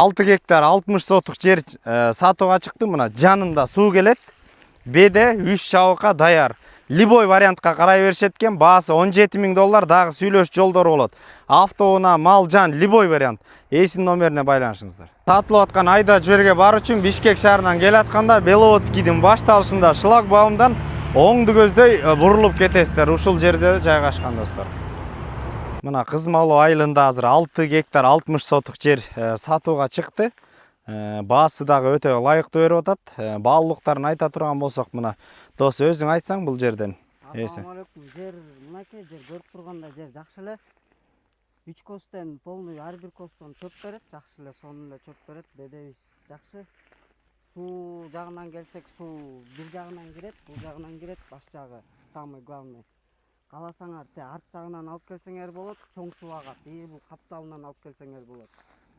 6 гектар 60 сотық жер сатуға чыкты. Мына жанында суу келет. Беде 3 чабыкка даяр. Любой вариантка карай беришет экен. Баасы $17.000, дагы сүйлөш жолдору болот. Автоунаа, мал, жан, любой вариант. Эсин номерине байланышыңыздар. Сатылып аткан айда жерге бар үчүн Бишкек шаарынан келатканда Беловодскийдин башталышында шлагбаумдан оңду көздөй бурулуп кетесиздер. Ушул жерде жайгашкан достор. Мына Кыз Малоо айылында азыр 6 гектар 60 сотық жер сатууга чыкты. Баасы дагы өтө ылайыктуу берип атат. Баалуулуктарын айта турган болсок, мына дос өзүң айтсаң бул жерден. Ассаламу алейкум. Жер мынакей жер көрүп турганда жер жакшы эле. 3 костен полный ар бир костон чөп берет, жакшы эле сонун эле чөп берет. Бедебиз жакшы. Суу жагынан келсек, суу бир жагынан кирет, бул жагынан кирет, баш жагы самый главный. Каласаңар арт жагынан алып келсеңер болот, чоң суу агат. Бул капталынан алып келсеңер болот.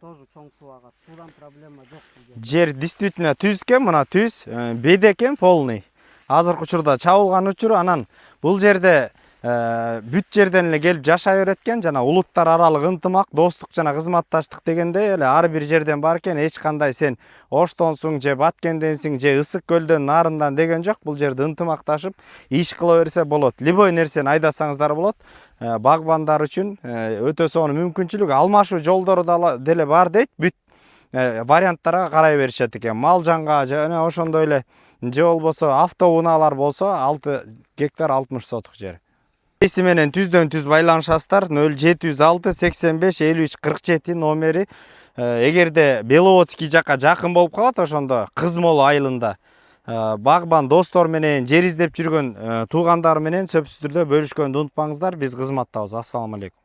Тоже чоң суу агат. Суудан проблема жок бул жер. Жер действительно түз экен, мына түз, бед экен полный. Азыркы учурда чабылган учуру, анан бул жерде бүт жерден эле келип жашай берет экен, жана улуттар аралык ынтымак, достук жана кызматташтык дегенде эле ар бир жерден бар экен. Эч кандай сен Оштонсуң же Баткенденсиң же Ысык көлдөн нарындан деген жок. Бул жерде ынтымакташып иш кыла берсе болот. Любой нерсени айдасаңыздар болот. Багбандар үчүн өтө сонун мүмкүнчүлүк, алмашуу жолдору деле бар дейт. Бүт варианттарга карай беришет экен. Мал жанга жана ошондой эле же болбосо автоунаалар болсо 6 гектар 60 сотық жер. Эси менен түздөн түз байланышасыздар. 0706 85 53 47 номери. Эгерде Беловодский жакка жакын болуп калат, ошондо Кыз Малоо айылында багбан достор менен жер издеп жүргөн туугандар менен сөзсүз түрдө бөлүшкөндү унутпаңыздар. Биз кызматтабыз. Ассаламу алейкум.